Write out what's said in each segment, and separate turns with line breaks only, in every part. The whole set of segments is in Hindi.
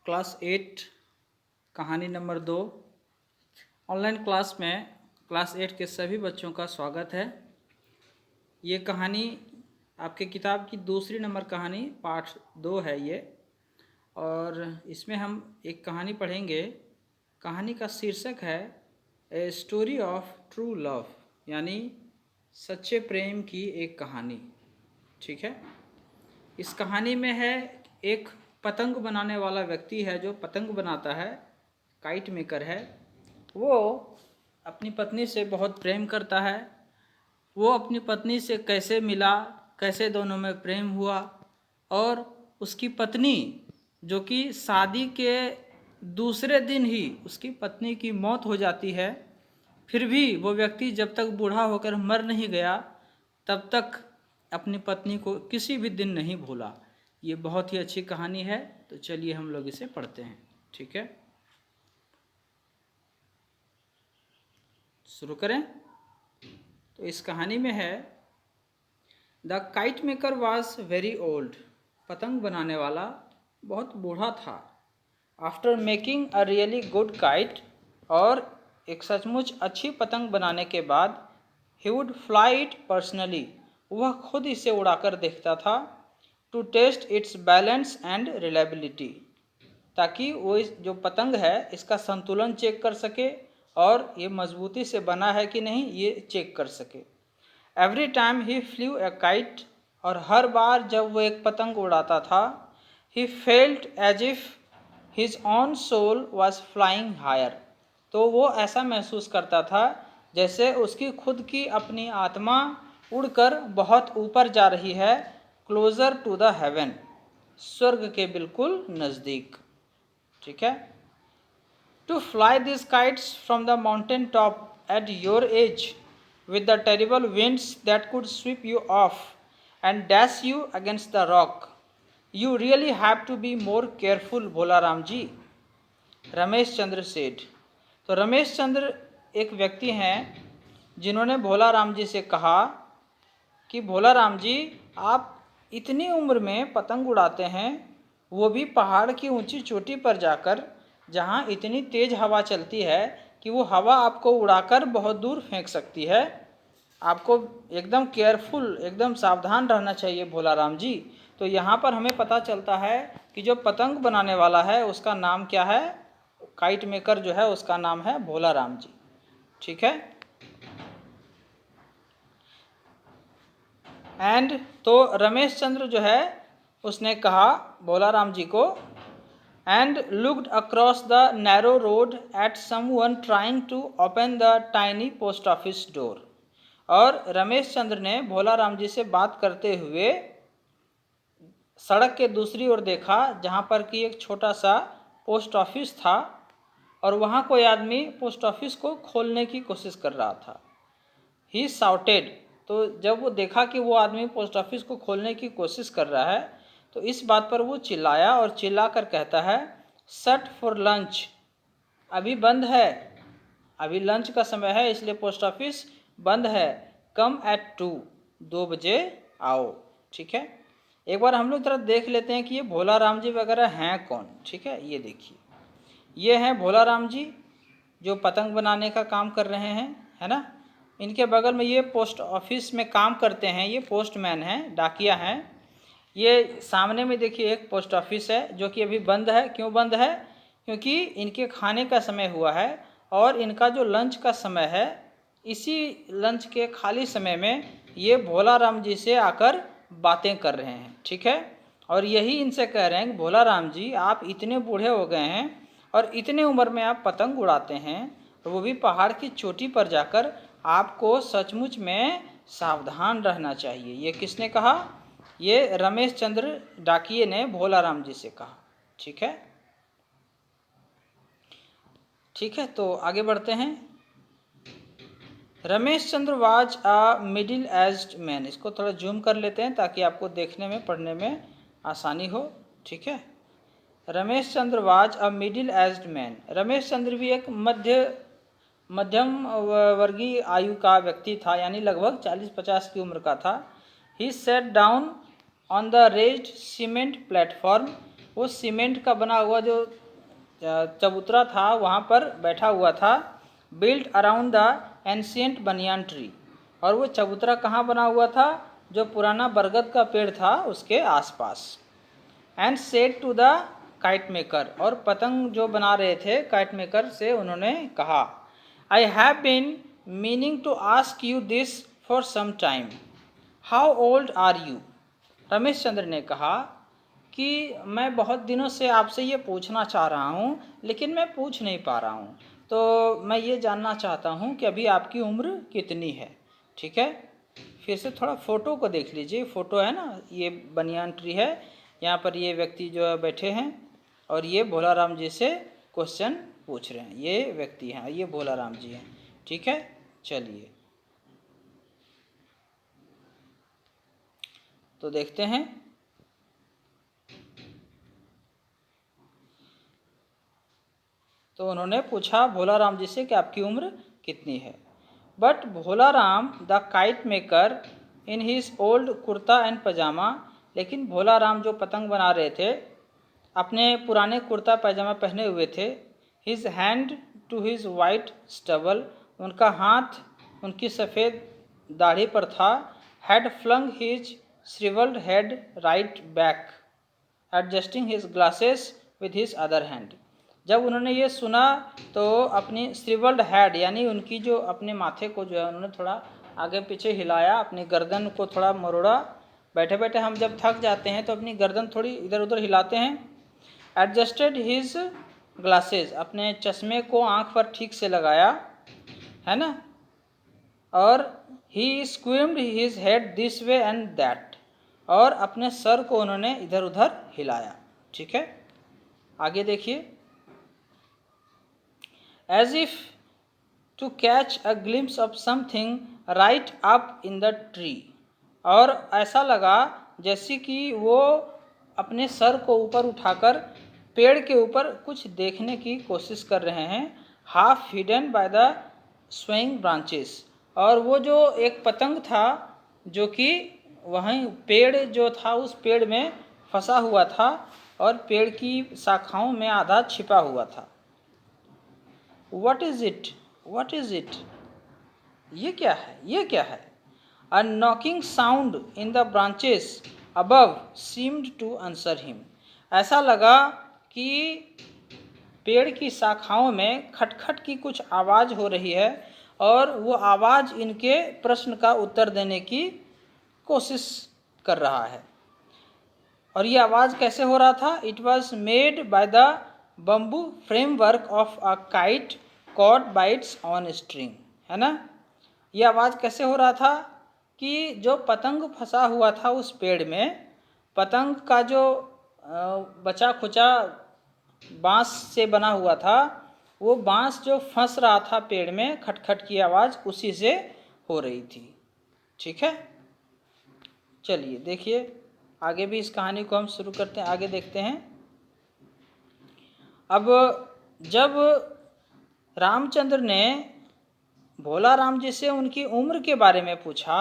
क्लास 8 कहानी नंबर 2 ऑनलाइन क्लास में क्लास 8 के सभी बच्चों का स्वागत है। ये कहानी आपके किताब की दूसरी नंबर कहानी पाठ 2 है ये, और इसमें हम एक कहानी पढ़ेंगे। कहानी का शीर्षक है a story of true love, यानी सच्चे प्रेम की एक कहानी। ठीक है, इस कहानी में है एक पतंग बनाने वाला व्यक्ति है जो पतंग बनाता है, काइट मेकर है। वो अपनी पत्नी से बहुत प्रेम करता है। वो अपनी पत्नी से कैसे मिला, कैसे दोनों में प्रेम हुआ, और उसकी पत्नी जो कि शादी के दूसरे दिन ही उसकी पत्नी की मौत हो जाती है, फिर भी वो व्यक्ति जब तक बूढ़ा होकर मर नहीं गया तब तक अपनी पत्नी को किसी भी दिन नहीं भूला। ये बहुत ही अच्छी कहानी है, तो चलिए हम लोग इसे पढ़ते हैं। ठीक है, शुरू करें। तो इस कहानी में है the kite maker was very old. पतंग बनाने वाला बहुत बूढ़ा था। After making a really good kite, और एक सचमुच अच्छी पतंग बनाने के बाद, he would fly it personally, वह खुद इसे उड़ाकर देखता था, to test its balance and reliability, ताकि वो इस जो पतंग है इसका संतुलन चेक कर सके और ये मजबूती से बना है कि नहीं ये चेक कर सके। Every time he flew a kite, और हर बार जब वो एक पतंग उड़ाता था, he felt as if his own soul was flying higher, तो वो ऐसा महसूस करता था जैसे उसकी खुद की अपनी आत्मा उड़कर बहुत ऊपर जा रही है, क्लोजर टू द हेवन, स्वर्ग के बिल्कुल नज़दीक। ठीक है, to fly this kites from the mountain top at your age with the terrible winds that could sweep you off and dash you against the rock, you really have to be more careful, भोला राम जी, रमेश चंद्र सेठ। तो रमेश चंद्र एक व्यक्ति हैं जिन्होंने भोला राम जी से कहा कि भोला राम जी, आप इतनी उम्र में पतंग उड़ाते हैं, वो भी पहाड़ की ऊंची चोटी पर जाकर, जहाँ इतनी तेज हवा चलती है कि वो हवा आपको उड़ाकर बहुत दूर फेंक सकती है। आपको एकदम केयरफुल, एकदम सावधान रहना चाहिए भोला राम जी। तो यहाँ पर हमें पता चलता है कि जो पतंग बनाने वाला है उसका नाम क्या है, काइट मेकर जो है उसका नाम है भोला राम जी। ठीक है, एंड तो रमेश चंद्र जो है उसने कहा भोला राम जी को, and looked across the narrow road at someone trying to open the tiny post office door, और रमेश चंद्र ने भोला राम जी से बात करते हुए सड़क के दूसरी ओर देखा जहाँ पर कि एक छोटा सा पोस्ट ऑफिस था, और वहाँ कोई आदमी पोस्ट ऑफिस को खोलने की कोशिश कर रहा था। ही शाउटेड, तो जब वो देखा कि वो आदमी पोस्ट ऑफिस को खोलने की कोशिश कर रहा है तो इस बात पर वो चिल्लाया और चिल्ला कर कहता है, शट फॉर लंच, अभी बंद है, अभी लंच का समय है इसलिए पोस्ट ऑफिस बंद है, कम एट 2, 2 बजे आओ। ठीक है, एक बार हम लोग तरह देख लेते हैं कि ये भोला राम जी वगैरह हैं कौन। ठीक है, ये देखिए, ये हैं भोला राम जी जो पतंग बनाने का काम कर रहे हैं, है ना। इनके बगल में ये पोस्ट ऑफिस में काम करते हैं, ये पोस्टमैन हैं, डाकिया हैं। ये सामने में देखिए एक पोस्ट ऑफिस है जो कि अभी बंद है। क्यों बंद है? क्योंकि इनके खाने का समय हुआ है और इनका जो लंच का समय है, इसी लंच के खाली समय में ये भोला राम जी से आकर बातें कर रहे हैं। ठीक है, और यही इनसे कह रहे हैं कि भोला राम जी, आप इतने बूढ़े हो गए हैं और इतने उम्र में आप पतंग उड़ाते हैं, और वो भी पहाड़ की चोटी पर जाकर, आपको सचमुच में सावधान रहना चाहिए। ये किसने कहा? ये रमेश चंद्र डाकिये ने भोला राम जी से कहा। ठीक है, ठीक है, तो आगे बढ़ते हैं। Ramesh Chandra was a middle aged man, इसको थोड़ा जूम कर लेते हैं ताकि आपको देखने में पढ़ने में आसानी हो। ठीक है, Ramesh Chandra was a middle aged man, Ramesh Chandra भी एक मध्यम वर्गीय आयु का व्यक्ति था, यानी लगभग 40-50 की उम्र का था। He sat down on the raised cement platform वो सीमेंट का बना हुआ जो चबूतरा था वहाँ पर बैठा हुआ था। Built around the ancient banyan tree, और वो चबूतरा कहाँ बना हुआ था? जो पुराना बरगद का पेड़ था उसके आसपास। And said to the kite maker, और पतंग जो बना रहे थे काइट मेकर से उन्होंने कहा, I have been meaning to ask you this for some time, how old are you? Ramesh Chandra ने कहा कि मैं बहुत दिनों से आपसे ये पूछना चाह रहा हूँ, लेकिन मैं पूछ नहीं पा रहा हूँ, तो मैं ये जानना चाहता हूँ कि अभी आपकी उम्र कितनी है। ठीक है, फिर से थोड़ा फ़ोटो को देख लीजिए। फ़ोटो है ना, ये बनियान ट्री है, यहाँ पर ये व्यक्ति जो है बैठे हैं और ये भोलाराम जी से क्वेश्चन पूछ रहे हैं। ये व्यक्ति हैं, ये भोलाराम जी हैं। ठीक है, चलिए तो देखते हैं। तो उन्होंने पूछा भोलाराम जी से कि आपकी उम्र कितनी है। But Bholaram the kite maker in his old kurta and pyjama, लेकिन भोलाराम जो पतंग बना रहे थे अपने पुराने कुर्ता पैजामा पहने हुए थे। His hand to his white stubble, उनका हाथ उनकी सफ़ेद दाढ़ी पर था। Had flung his shrivelled head right back, adjusting his glasses with his other hand. जब उन्होंने ये सुना तो अपनी श्रिवल्ड हेड यानी उनकी जो अपने माथे को जो है उन्होंने थोड़ा आगे पीछे हिलाया, अपनी गर्दन को थोड़ा मरोड़ा। बैठे बैठे हम जब थक जाते हैं तो अपनी गर्दन थोड़ी इधर उधर हिलाते हैं। एडजस्टेड हिज ग्लासेस, अपने चश्मे को आँख पर ठीक से लगाया, है ना। और he squirmed his head this way and that, और अपने सर को उन्होंने इधर उधर हिलाया। ठीक है, आगे देखिए। As if to catch a glimpse of something right up in the tree, और ऐसा लगा जैसे कि वो अपने सर को ऊपर उठाकर पेड़ के ऊपर कुछ देखने की कोशिश कर रहे हैं। Half hidden by the swaying branches, और वो जो एक पतंग था जो कि वहीं पेड़ जो था उस पेड़ में फंसा हुआ था और पेड़ की शाखाओं में आधा छिपा हुआ था। What is it? What is it? ये क्या है? ये क्या है? A knocking sound in the branches above seemed to answer him. ऐसा लगा कि पेड़ की शाखाओं में खटखट की कुछ आवाज़ हो रही है और वो आवाज़ इनके प्रश्न का उत्तर देने की कोशिश कर रहा है। और ये आवाज़ कैसे हो रहा था? It was made by the bamboo framework of a kite caught by it's on string, है ना। ये आवाज़ कैसे हो रहा था कि जो पतंग फंसा हुआ था उस पेड़ में, पतंग का जो बचा खुचा बांस से बना हुआ था, वो बांस जो फंस रहा था पेड़ में, खटखट की आवाज़ उसी से हो रही थी। ठीक है, चलिए देखिए आगे भी इस कहानी को हम शुरू करते हैं, आगे देखते हैं। अब जब रामचंद्र ने भोलाराम जी से उनकी उम्र के बारे में पूछा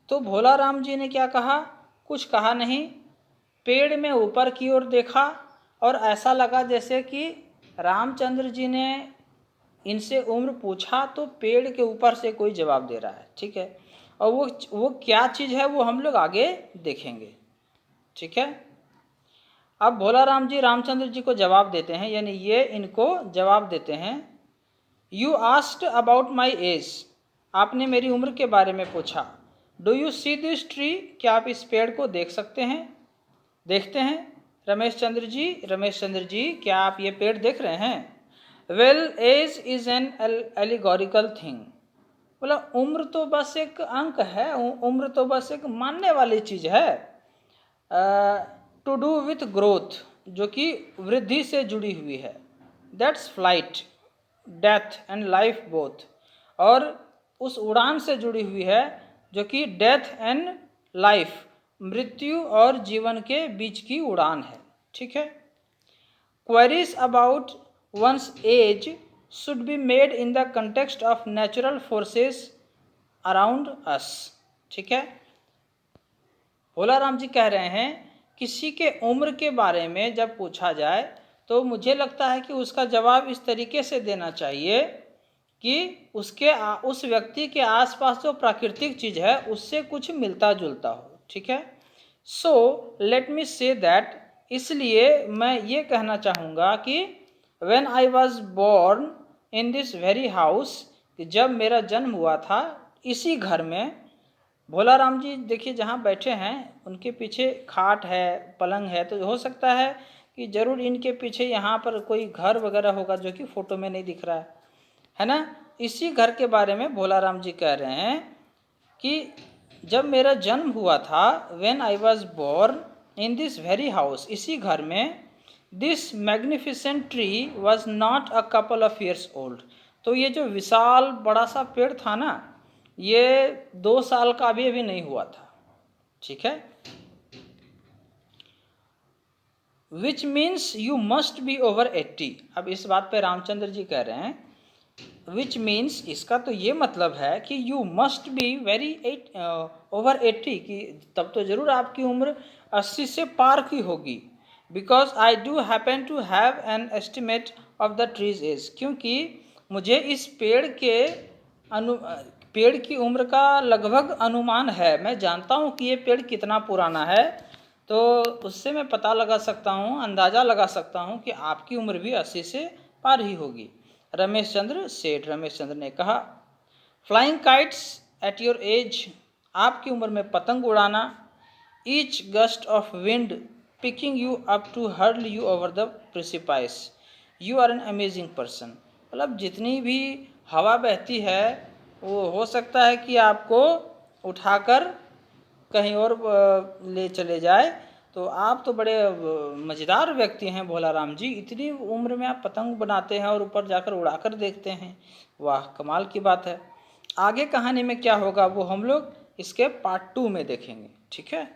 तो भोलाराम जी ने क्या कहा? कुछ कहा नहीं। पेड़ में ऊपर की ओर देखा और ऐसा लगा जैसे कि रामचंद्र जी ने इनसे उम्र पूछा तो पेड़ के ऊपर से कोई जवाब दे रहा है। ठीक है, और वो क्या चीज़ है वो हम लोग आगे देखेंगे। ठीक है, अब भोलाराम जी रामचंद्र जी को जवाब देते हैं, यानी ये इनको जवाब देते हैं। You asked about my age, आपने मेरी उम्र के बारे में पूछा। Do you see this tree, क्या आप इस पेड़ को देख सकते हैं? देखते हैं रमेश चंद्र जी क्या आप ये पेड़ देख रहे हैं? Well age is an allegorical thing, बोला उम्र तो बस एक अंक है, उम्र तो बस एक मानने वाली चीज़ है। टू डू विथ ग्रोथ, जो कि वृद्धि से जुड़ी हुई है। That's flight, death and life both, और उस उड़ान से जुड़ी हुई है जो कि डेथ एंड लाइफ, मृत्यु और जीवन के बीच की उड़ान है। ठीक है, queries about one's age should be made in the context of natural forces around us. ठीक है, भोलाराम जी कह रहे हैं किसी के उम्र के बारे में जब पूछा जाए तो मुझे लगता है कि उसका जवाब इस तरीके से देना चाहिए कि उस व्यक्ति के आसपास जो प्राकृतिक चीज़ है उससे कुछ मिलता जुलता हो। ठीक है, so let me say that, इसलिए मैं ये कहना चाहूँगा कि when I was born in this very house, कि जब मेरा जन्म हुआ था इसी घर में। भोला राम जी देखिए जहाँ बैठे हैं उनके पीछे खाट है, पलंग है, तो हो सकता है कि जरूर इनके पीछे यहाँ पर कोई घर वगैरह होगा जो कि फोटो में नहीं दिख रहा है ना। इसी घर के बारे में भोला राम जी कह रहे हैं कि जब मेरा जन्म हुआ था, when I was born in this very house, इसी घर में, this magnificent tree was not a couple of years old. तो ये जो विशाल बड़ा सा पेड़ था ना, ये 2 साल का अभी नहीं हुआ था। ठीक है, which means you must be over 80। अब इस बात पे रामचंद्र जी कह रहे हैं विच मीन्स, इसका तो ये मतलब है कि you must be very over 80, कि तब तो जरूर आपकी उम्र 80 से पार की होगी। Because I do happen to have an estimate of the tree's age, क्योंकि मुझे इस पेड़ की उम्र का लगभग अनुमान है। मैं जानता हूँ कि ये पेड़ कितना पुराना है, तो उससे मैं पता लगा सकता हूँ, अंदाज़ा लगा सकता हूँ कि आपकी उम्र भी 80 से पार ही होगी। रमेश चंद्र ने कहा, flying kites at your age, आपकी उम्र में पतंग उड़ाना, each gust of wind picking you up to hurl you over the precipice, you are an amazing person. मतलब जितनी भी हवा बहती है वो हो सकता है कि आपको उठाकर कहीं और ले चले जाए। तो आप तो बड़े मज़ेदार व्यक्ति हैं भोला राम जी, इतनी उम्र में आप पतंग बनाते हैं और ऊपर जाकर उड़ाकर देखते हैं, वाह कमाल की बात है। आगे कहानी में क्या होगा वो हम लोग इसके पार्ट 2 में देखेंगे। ठीक है।